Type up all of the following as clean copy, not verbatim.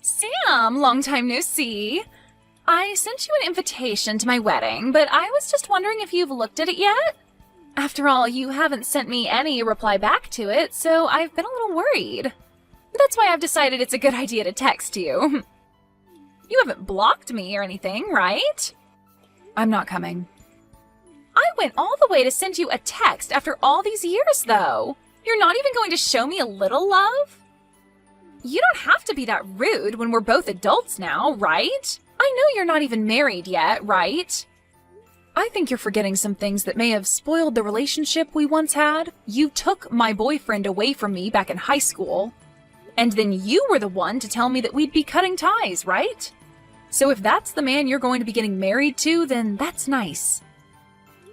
Sam, long time no see. I sent you an invitation to my wedding, but I was just wondering if you've looked at it yet? After all, you haven't sent me any reply back to it, so I've been a little worried. That's why I've decided it's a good idea to text you. You haven't blocked me or anything, right? I'm not coming. I went all the way to send you a text after all these years, though. You're not even going to show me a little love? You don't have to be that rude when we're both adults now, right? I know you're not even married yet, right? I think you're forgetting some things that may have spoiled the relationship we once had. You took my boyfriend away from me back in high school, and then you were the one to tell me that we'd be cutting ties, right? So if that's the man you're going to be getting married to, then that's nice.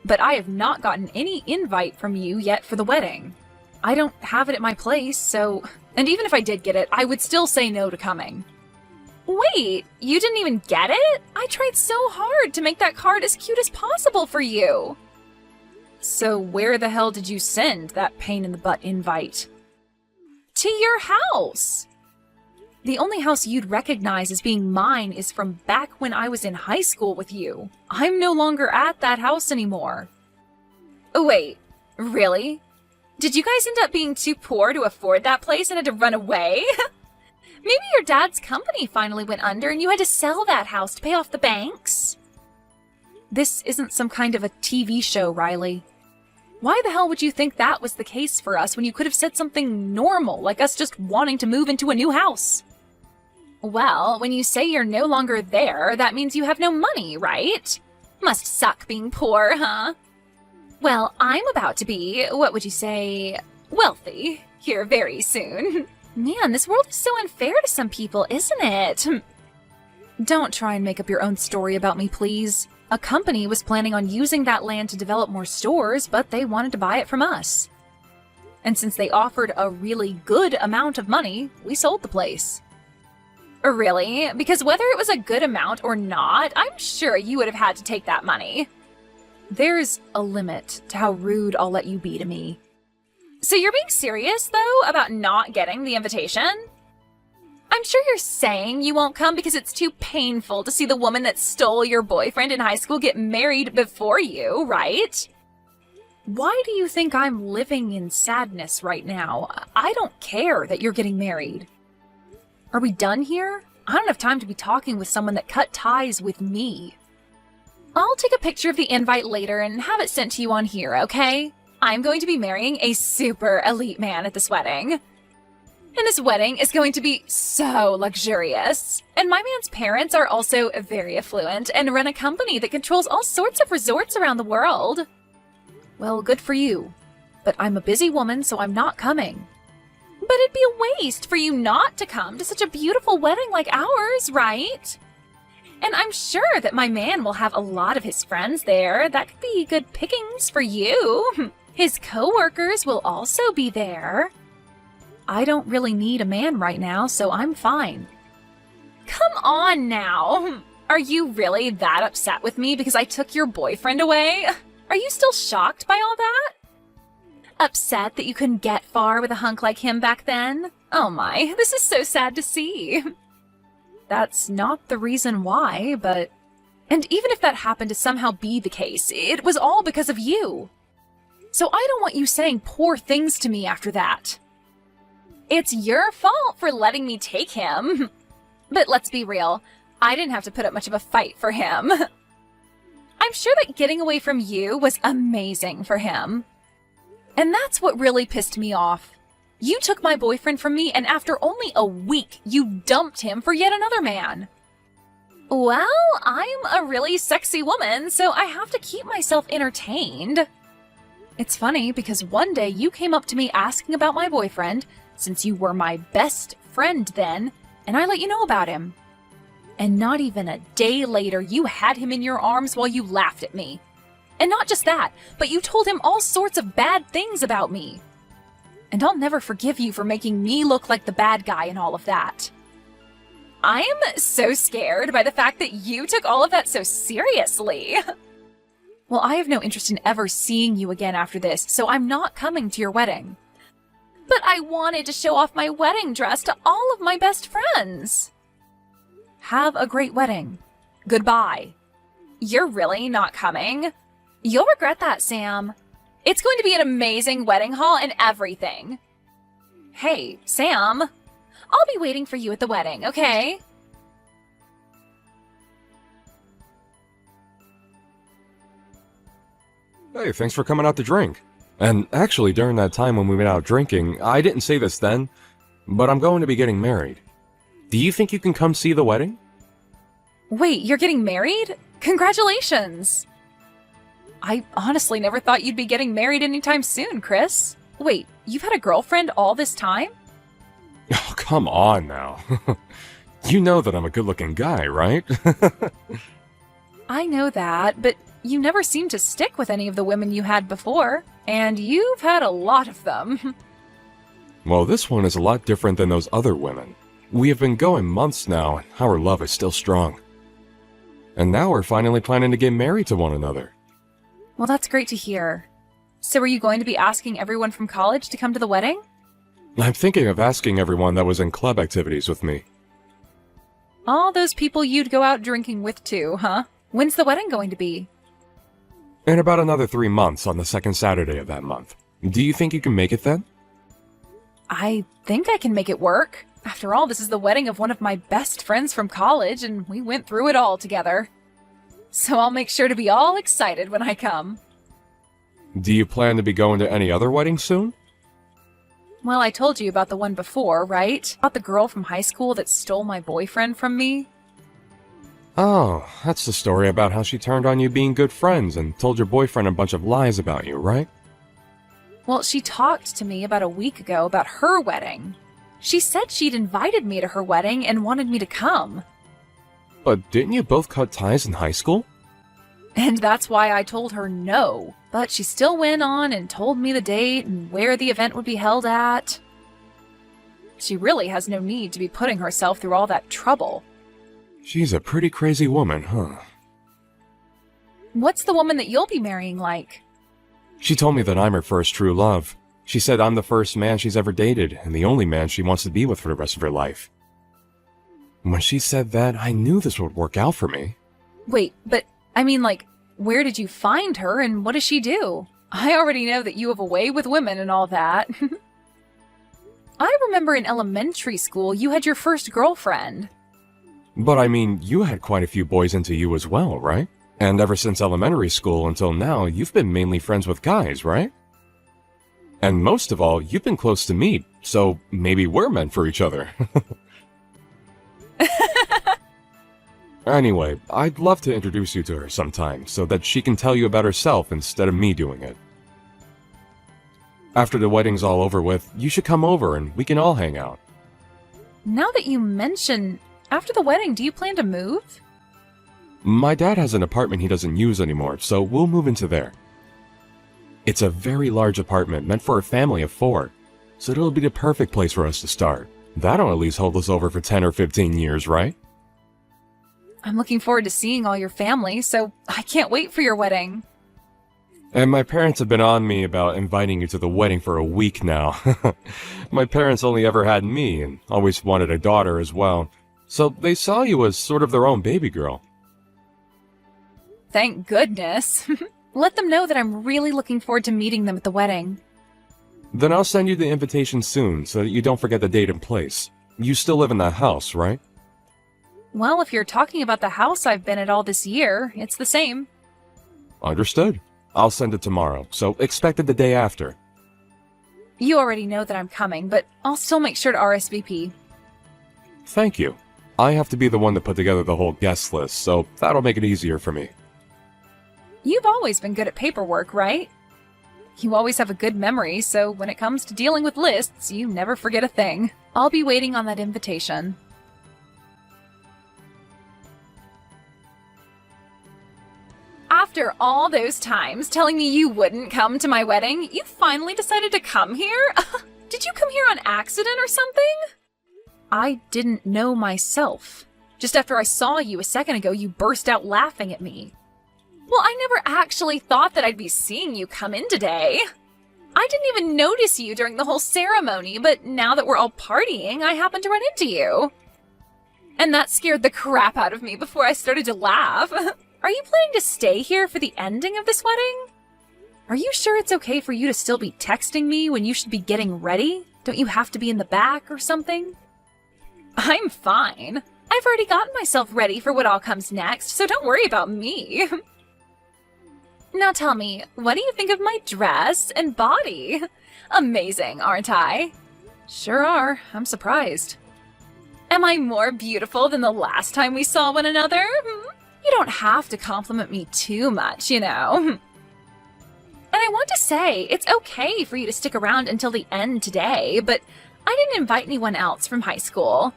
But I have not gotten any invite from you yet for the wedding. I don't have it at my place, so... And even if I did get it, I would still say no to coming. Wait, you didn't even get it? I tried so hard to make that card as cute as possible for you. So where the hell did you send that pain-in-the-butt invite? To your house. The only house you'd recognize as being mine is from back when I was in high school with you. I'm no longer at that house anymore. Oh, wait, really? Did you guys end up being too poor to afford that place and had to run away? Maybe your dad's company finally went under and you had to sell that house to pay off the banks? This isn't some kind of a TV show, Riley. Why the hell would you think that was the case for us when you could have said something normal, like us just wanting to move into a new house? Well, when you say you're no longer there, that means you have no money, right? Must suck being poor, huh? Well, I'm about to be, what would you say, wealthy here very soon. Man, this world is so unfair to some people, isn't it? Don't try and make up your own story about me, please. A company was planning on using that land to develop more stores, but they wanted to buy it from us. And since they offered a really good amount of money, we sold the place. Really? Because whether it was a good amount or not, I'm sure you would have had to take that money. There's a limit to how rude I'll let you be to me. So you're being serious, though, about not getting the invitation? I'm sure you're saying you won't come because it's too painful to see the woman that stole your boyfriend in high school get married before you, right? Why do you think I'm living in sadness right now? I don't care that you're getting married. Are we done here? I don't have time to be talking with someone that cut ties with me. I'll take a picture of the invite later and have it sent to you on here, okay? I'm going to be marrying a super elite man at this wedding. And this wedding is going to be so luxurious. And my man's parents are also very affluent and run a company that controls all sorts of resorts around the world. Well, good for you. But I'm a busy woman, so I'm not coming. But it'd be a waste for you not to come to such a beautiful wedding like ours, right? And I'm sure that my man will have a lot of his friends there. That could be good pickings for you. His co-workers will also be there. I don't really need a man right now, so I'm fine. Come on now. Are you really that upset with me because I took your boyfriend away? Are you still shocked by all that? Upset that you couldn't get far with a hunk like him back then? Oh my, this is so sad to see. That's not the reason why, but... And even if that happened to somehow be the case, it was all because of you. So I don't want you saying poor things to me after that. It's your fault for letting me take him. But let's be real, I didn't have to put up much of a fight for him. I'm sure that getting away from you was amazing for him. And that's what really pissed me off. You took my boyfriend from me, and after only a week, you dumped him for yet another man. Well, I'm a really sexy woman, so I have to keep myself entertained. It's funny, because one day you came up to me asking about my boyfriend, since you were my best friend then, and I let you know about him. And not even a day later, you had him in your arms while you laughed at me. And not just that, but you told him all sorts of bad things about me. And I'll never forgive you for making me look like the bad guy and all of that. I'm so scared by the fact that you took all of that so seriously. Well, I have no interest in ever seeing you again after this, so I'm not coming to your wedding. But I wanted to show off my wedding dress to all of my best friends. Have a great wedding. Goodbye. You're really not coming? You'll regret that, Sam. It's going to be an amazing wedding hall and everything. Hey, Sam. I'll be waiting for you at the wedding, okay? Hey, thanks for coming out to drink. And actually, during that time when we went out drinking, I didn't say this then, but I'm going to be getting married. Do you think you can come see the wedding? Wait, you're getting married? Congratulations! I honestly never thought you'd be getting married anytime soon, Chris. Wait, you've had a girlfriend all this time? Oh, come on now. You know that I'm a good-looking guy, right? I know that, but you never seemed to stick with any of the women you had before, and you've had a lot of them. Well, this one is a lot different than those other women. We have been going months now, and our love is still strong. And now we're finally planning to get married to one another. Well, that's great to hear. So are you going to be asking everyone from college to come to the wedding? I'm thinking of asking everyone that was in club activities with me. All those people you'd go out drinking with too, huh? When's the wedding going to be? In about another 3 months on the second Saturday of that month. Do you think you can make it then? I think I can make it work. After all, this is the wedding of one of my best friends from college, and we went through it all together. So I'll make sure to be all excited when I come. Do you plan to be going to any other weddings soon? Well, I told you about the one before, right? About the girl from high school that stole my boyfriend from me. Oh, that's the story about how she turned on you being good friends and told your boyfriend a bunch of lies about you, right? Well, she talked to me about a week ago about her wedding. She said she'd invited me to her wedding and wanted me to come. But didn't you both cut ties in high school? And that's why I told her no. But she still went on and told me the date and where the event would be held at. She really has no need to be putting herself through all that trouble. She's a pretty crazy woman, huh? What's the woman that you'll be marrying like? She told me that I'm her first true love. She said I'm the first man she's ever dated and the only man she wants to be with for the rest of her life. When she said that, I knew this would work out for me. Wait, but I mean, like, where did you find her and what does she do? I already know that you have a way with women and all that. I remember in elementary school you had your first girlfriend. But I mean, you had quite a few boys into you as well, right? And ever since elementary school until now, you've been mainly friends with guys, right? And most of all, you've been close to me, so maybe we're meant for each other. Anyway, I'd love to introduce you to her sometime, so that she can tell you about herself instead of me doing it. After the wedding's all over with, you should come over and we can all hang out. Now that you mention, after the wedding, do you plan to move? My dad has an apartment he doesn't use anymore, so we'll move into there. It's a very large apartment meant for a family of 4, so it'll be the perfect place for us to start. That'll at least hold us over for 10 or 15 years, right? I'm looking forward to seeing all your family, so I can't wait for your wedding. And my parents have been on me about inviting you to the wedding for a week now. My parents only ever had me and always wanted a daughter as well, so they saw you as sort of their own baby girl. Thank goodness. Let them know that I'm really looking forward to meeting them at the wedding. Then I'll send you the invitation soon so that you don't forget the date and place. You still live in that house, right? Well, if you're talking about the house I've been at all this year, it's the same. Understood. I'll send it tomorrow, so expect it the day after. You already know that I'm coming, but I'll still make sure to RSVP. Thank you. I have to be the one to put together the whole guest list, so that'll make it easier for me. You've always been good at paperwork, right? You always have a good memory, so when it comes to dealing with lists, you never forget a thing. I'll be waiting on that invitation. After all those times telling me you wouldn't come to my wedding, you finally decided to come here? Did you come here on accident or something? I didn't know myself. Just after I saw you a second ago, you burst out laughing at me. Well, I never actually thought that I'd be seeing you come in today. I didn't even notice you during the whole ceremony, but now that we're all partying, I happened to run into you. And that scared the crap out of me before I started to laugh. Are you planning to stay here for the ending of this wedding? Are you sure it's okay for you to still be texting me when you should be getting ready? Don't you have to be in the back or something? I'm fine. I've already gotten myself ready for what all comes next, so don't worry about me. Now tell me, what do you think of my dress and body? Amazing, aren't I? Sure are. I'm surprised. Am I more beautiful than the last time we saw one another? You don't have to compliment me too much, you know. And I want to say, it's okay for you to stick around until the end today, but I didn't invite anyone else from high school.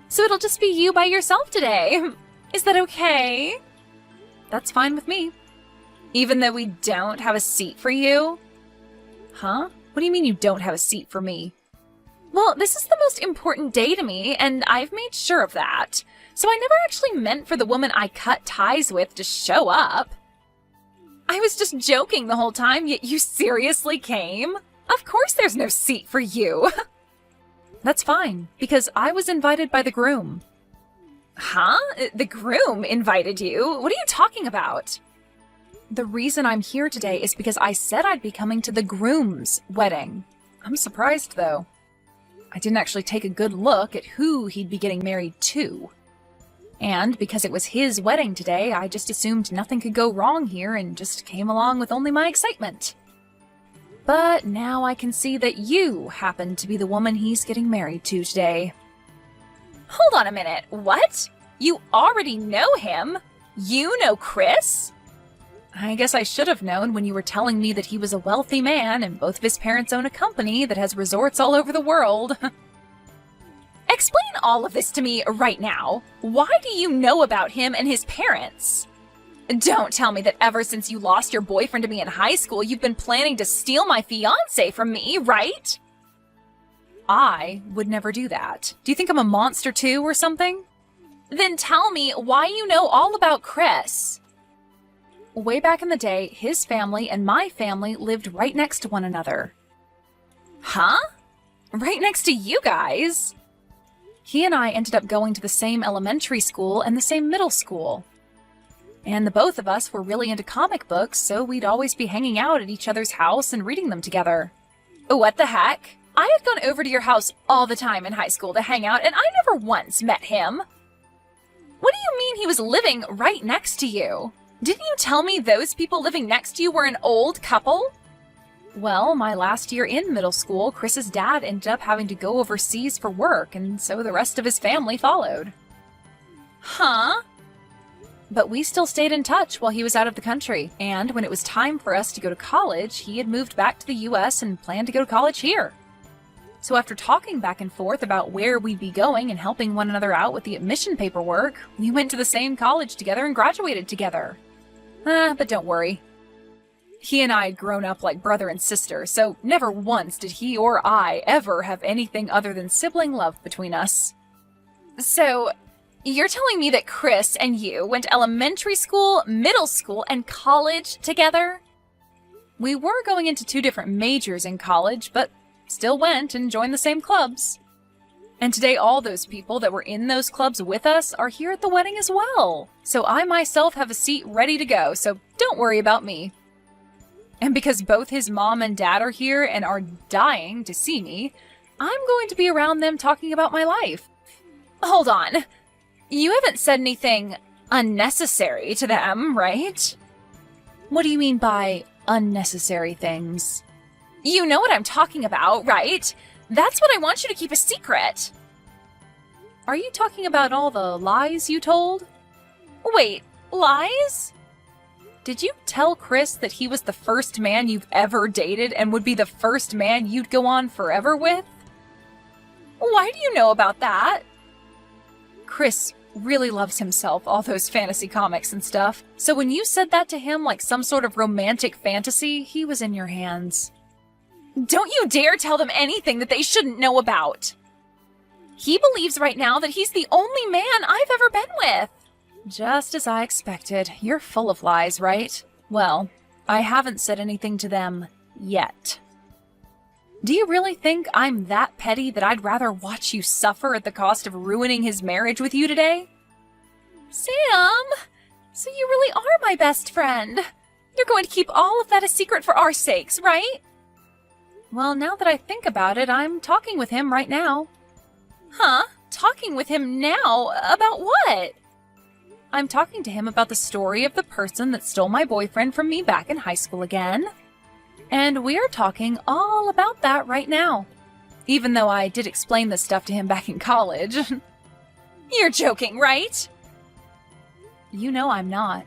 So it'll just be you by yourself today. Is that okay? That's fine with me. Even though we don't have a seat for you? Huh? What do you mean you don't have a seat for me? Well, this is the most important day to me, and I've made sure of that. So I never actually meant for the woman I cut ties with to show up. I was just joking the whole time, yet you seriously came? Of course there's no seat for you. That's fine, because I was invited by the groom. Huh? The groom invited you? What are you talking about? The reason I'm here today is because I said I'd be coming to the groom's wedding. I'm surprised, though. I didn't actually take a good look at who he'd be getting married to. And because it was his wedding today, I just assumed nothing could go wrong here and just came along with only my excitement. But now I can see that you happen to be the woman he's getting married to today. Hold on a minute, what? You already know him? You know Chris? I guess I should have known when you were telling me that he was a wealthy man and both of his parents own a company that has resorts all over the world. Explain all of this to me right now. Why do you know about him and his parents? Don't tell me that ever since you lost your boyfriend to me in high school, you've been planning to steal my fiancé from me, right? I would never do that. Do you think I'm a monster too or something? Then tell me why you know all about Chris. Way back in the day, his family and my family lived right next to one another. Huh? Right next to you guys? He and I ended up going to the same elementary school and the same middle school. And the both of us were really into comic books, so we'd always be hanging out at each other's house and reading them together. What the heck? I had gone over to your house all the time in high school to hang out, and I never once met him. What do you mean he was living right next to you? Didn't you tell me those people living next to you were an old couple? Well, my last year in middle school, Chris's dad ended up having to go overseas for work, and so the rest of his family followed. Huh? But we still stayed in touch while he was out of the country, and when it was time for us to go to college, he had moved back to the US and planned to go to college here. So after talking back and forth about where we'd be going and helping one another out with the admission paperwork, we went to the same college together and graduated together. But don't worry. He and I had grown up like brother and sister, so never once did he or I ever have anything other than sibling love between us. So, you're telling me that Chris and you went to elementary school, middle school, and college together? We were going into 2 different majors in college, but still went and joined the same clubs. And today all those people that were in those clubs with us are here at the wedding as well. So I myself have a seat ready to go, so don't worry about me. And because both his mom and dad are here and are dying to see me, I'm going to be around them talking about my life. Hold on. You haven't said anything unnecessary to them, right? What do you mean by unnecessary things? You know what I'm talking about, right? That's what I want you to keep a secret. Are you talking about all the lies you told? Wait, lies? Did you tell Chris that he was the first man you've ever dated and would be the first man you'd go on forever with? Why do you know about that? Chris really loves himself, all those fantasy comics and stuff. So when you said that to him like some sort of romantic fantasy, he was in your hands. Don't you dare tell them anything that they shouldn't know about. He believes right now that he's the only man I've ever been with. Just as I expected. You're full of lies, right? Well, I haven't said anything to them yet. Do you really think I'm that petty that I'd rather watch you suffer at the cost of ruining his marriage with you today? Sam! So you really are my best friend. You're going to keep all of that a secret for our sakes, right? Well, now that I think about it, I'm talking with him right now. Huh? Talking with him now? About what? I'm talking to him about the story of the person that stole my boyfriend from me back in high school again. And we're talking all about that right now. Even though I did explain this stuff to him back in college. You're joking, right? You know I'm not.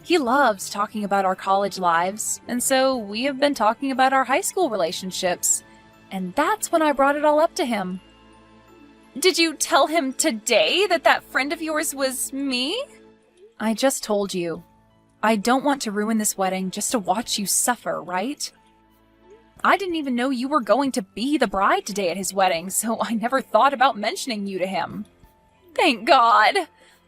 He loves talking about our college lives, and so we have been talking about our high school relationships. And that's when I brought it all up to him. Did you tell him today that that friend of yours was me? I just told you. I don't want to ruin this wedding just to watch you suffer, right? I didn't even know you were going to be the bride today at his wedding, so I never thought about mentioning you to him. Thank God!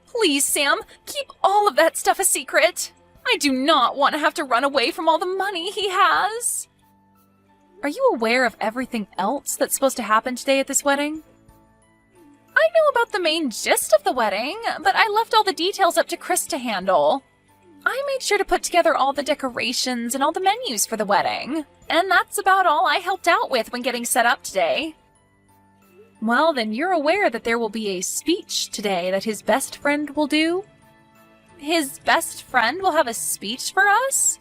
Please, Sam, keep all of that stuff a secret. I do not want to have to run away from all the money he has. Are you aware of everything else that's supposed to happen today at this wedding? I know about the main gist of the wedding, but I left all the details up to Chris to handle. I made sure to put together all the decorations and all the menus for the wedding, and that's about all I helped out with when getting set up today. Well, then you're aware that there will be a speech today that his best friend will do? His best friend will have a speech for us?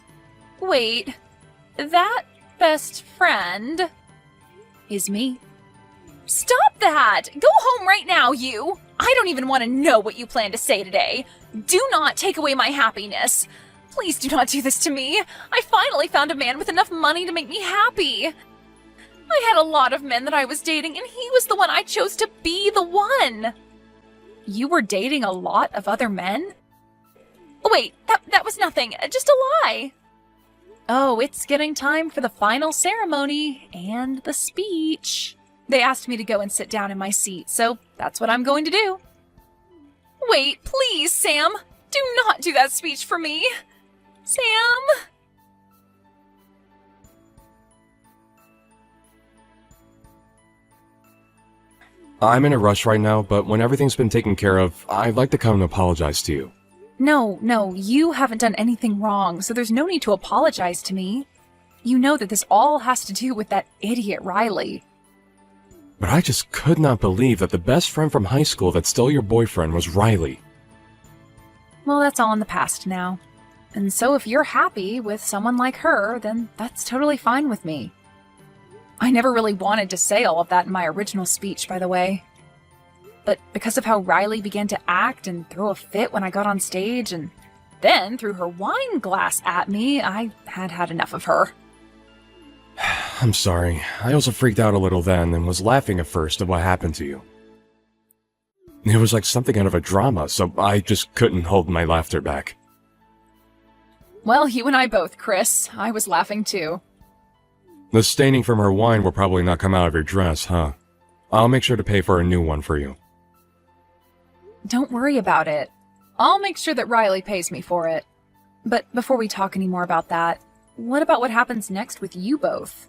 Wait, that best friend is me. Stop that! Go home right now, you! I don't even want to know what you plan to say today. Do not take away my happiness. Please do not do this to me. I finally found a man with enough money to make me happy. I had a lot of men that I was dating, and he was the one I chose to be the one. You were dating a lot of other men? Wait, that was nothing. Just a lie. Oh, it's getting time for the final ceremony and the speech. They asked me to go and sit down in my seat, so that's what I'm going to do. Wait, please, Sam. Do not do that speech for me. Sam? I'm in a rush right now, but when everything's been taken care of, I'd like to come and apologize to you. No, you haven't done anything wrong, so there's no need to apologize to me. You know that this all has to do with that idiot Riley. But I just could not believe that the best friend from high school that stole your boyfriend was Riley. Well, that's all in the past now. And so if you're happy with someone like her, then that's totally fine with me. I never really wanted to say all of that in my original speech, by the way. But because of how Riley began to act and throw a fit when I got on stage, and then threw her wine glass at me, I had enough of her. I'm sorry. I also freaked out a little then and was laughing at first at what happened to you. It was like something out of a drama, so I just couldn't hold my laughter back. Well, you and I both, Chris. I was laughing too. The staining from her wine will probably not come out of your dress, huh? I'll make sure to pay for a new one for you. Don't worry about it. I'll make sure that Riley pays me for it. But before we talk any more about that, what about what happens next with you both?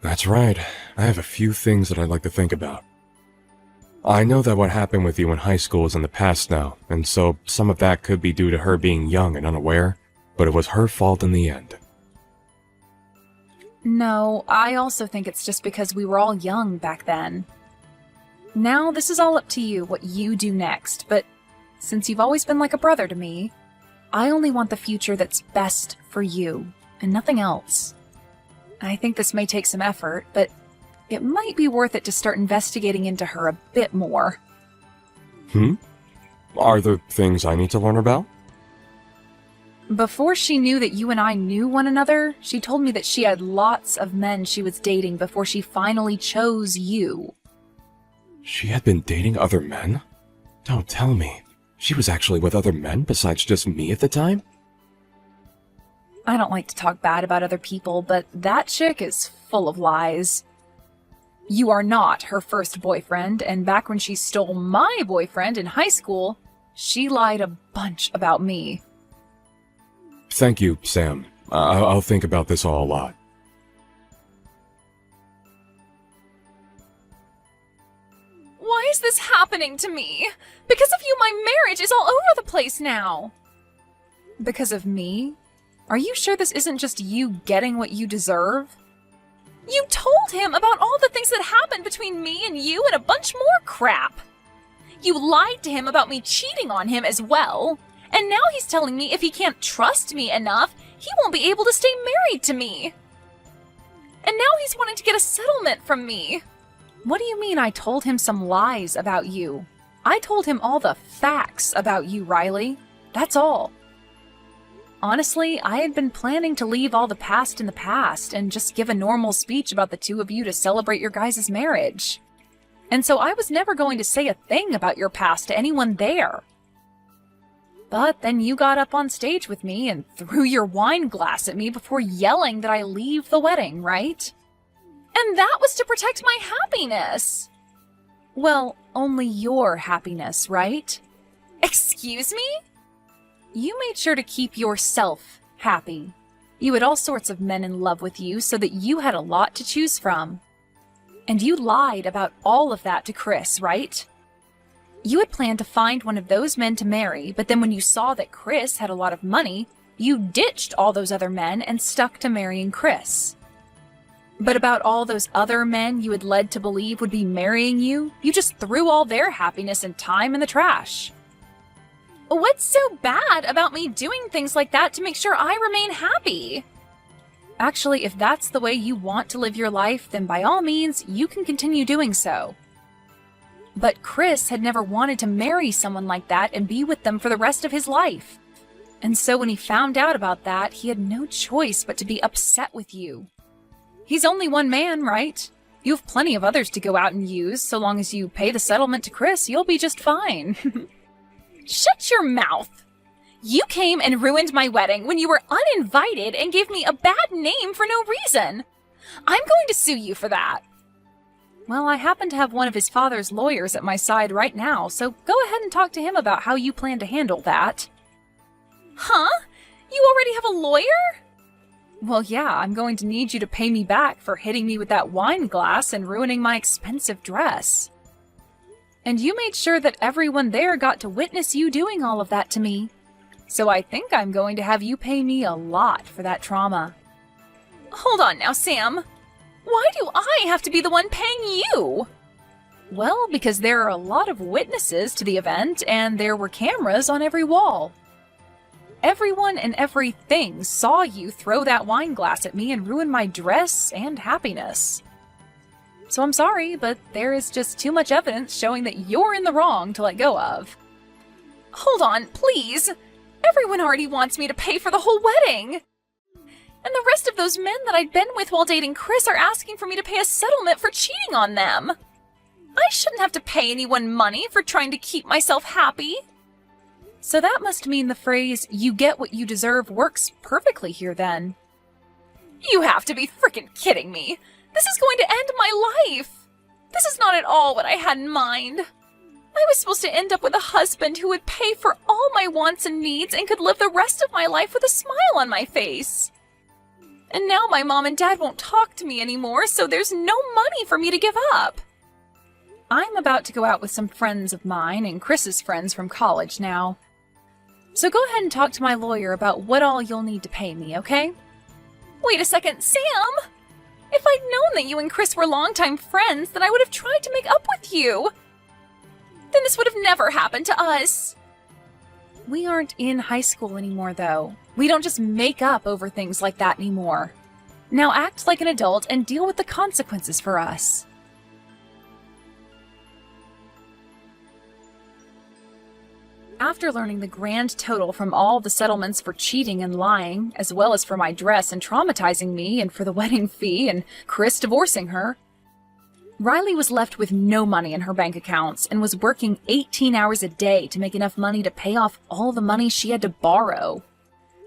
That's right. I have a few things that I'd like to think about. I know that what happened with you in high school is in the past now, and so some of that could be due to her being young and unaware, but it was her fault in the end. No, I also think it's just because we were all young back then. Now, this is all up to you, what you do next, but since you've always been like a brother to me, I only want the future that's best for you, and nothing else. I think this may take some effort, but it might be worth it to start investigating into her a bit more. Are there things I need to learn about? Before she knew that you and I knew one another, she told me that she had lots of men she was dating before she finally chose you. She had been dating other men? Don't tell me. She was actually with other men besides just me at the time? I don't like to talk bad about other people, but that chick is full of lies. You are not her first boyfriend, and back when she stole my boyfriend in high school, she lied a bunch about me. Thank you, Sam. I'll think about this all a lot. is this happening to me? Because of you, my marriage is all over the place now. Because of me? Are you sure this isn't just you getting what you deserve? You told him about all the things that happened between me and you and a bunch more crap. You lied to him about me cheating on him as well. And now he's telling me if he can't trust me enough, he won't be able to stay married to me. And now he's wanting to get a settlement from me. What do you mean I told him some lies about you? I told him all the facts about you, Riley. That's all. Honestly, I had been planning to leave all the past in the past and just give a normal speech about the two of you to celebrate your guys' marriage. And so I was never going to say a thing about your past to anyone there. But then you got up on stage with me and threw your wine glass at me before yelling that I leave the wedding, right? And that was to protect my happiness. Well, only your happiness, right? Excuse me? You made sure to keep yourself happy. You had all sorts of men in love with you so that you had a lot to choose from. And you lied about all of that to Chris, right? You had planned to find one of those men to marry, but then when you saw that Chris had a lot of money, you ditched all those other men and stuck to marrying Chris. But about all those other men you had led to believe would be marrying you, you just threw all their happiness and time in the trash. What's so bad about me doing things like that to make sure I remain happy? Actually, if that's the way you want to live your life, then by all means, you can continue doing so. But Chris had never wanted to marry someone like that and be with them for the rest of his life. And so when he found out about that, he had no choice but to be upset with you. He's only one man, right? You have plenty of others to go out and use. So long as you pay the settlement to Chris, you'll be just fine. Shut your mouth! You came and ruined my wedding when you were uninvited and gave me a bad name for no reason. I'm going to sue you for that. Well, I happen to have one of his father's lawyers at my side right now, so go ahead and talk to him about how you plan to handle that. Huh? You already have a lawyer? Well, yeah, I'm going to need you to pay me back for hitting me with that wine glass and ruining my expensive dress. And you made sure that everyone there got to witness you doing all of that to me. So I think I'm going to have you pay me a lot for that trauma. Hold on now, Sam. Why do I have to be the one paying you? Well, because there are a lot of witnesses to the event, and there were cameras on every wall. Everyone and everything saw you throw that wine glass at me and ruin my dress and happiness. So I'm sorry, but there is just too much evidence showing that you're in the wrong to let go of. Hold on, please. Everyone already wants me to pay for the whole wedding. And the rest of those men that I'd been with while dating Chris are asking for me to pay a settlement for cheating on them. I shouldn't have to pay anyone money for trying to keep myself happy. So that must mean the phrase, "you get what you deserve," works perfectly here then. You have to be frickin' kidding me. This is going to end my life. This is not at all what I had in mind. I was supposed to end up with a husband who would pay for all my wants and needs and could live the rest of my life with a smile on my face. And now my mom and dad won't talk to me anymore, so there's no money for me to give up. I'm about to go out with some friends of mine and Chris's friends from college now. So go ahead and talk to my lawyer about what all you'll need to pay me, okay? Wait a second, Sam! If I'd known that you and Chris were longtime friends, then I would have tried to make up with you. Then this would have never happened to us. We aren't in high school anymore, though. We don't just make up over things like that anymore. Now act like an adult and deal with the consequences for us. After learning the grand total from all the settlements for cheating and lying, as well as for my dress and traumatizing me, and for the wedding fee and Chris divorcing her, Riley was left with no money in her bank accounts and was working 18 hours a day to make enough money to pay off all the money she had to borrow.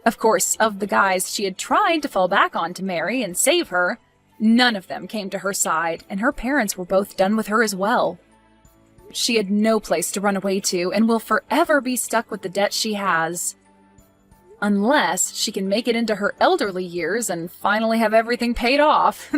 Of course, of the guys she had tried to fall back on to marry and save her, none of them came to her side, and her parents were both done with her as well. She had no place to run away to and will forever be stuck with the debt she has. Unless she can make it into her elderly years and finally have everything paid off.